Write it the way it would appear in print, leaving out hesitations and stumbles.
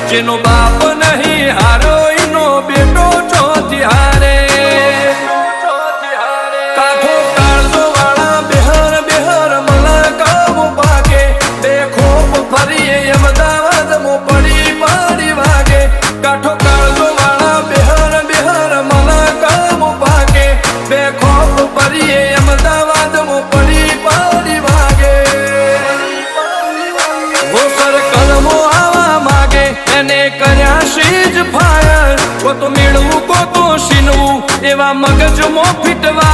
જેનો બાપ નહીં હારો એનો બેટો ચોથી હારે કાઠો કાળજો વાળા બેહર બેહર મલકાવ ભાગે બે ખોપ ફરીએ અમદાવાદ મો પડી પડી વાગે કાઠો કાળજો વાળા બેહર બેહર મલકાવ ભાગે બે ખોપ ફરીએ અમદાવાદ મો પડી પડી વાગે વો સર્કલમો આવા માગે એને કર્યા શીજ ફાયર કો તો મેળવું કો તો શીનવું એવા મગજમો ફીટવા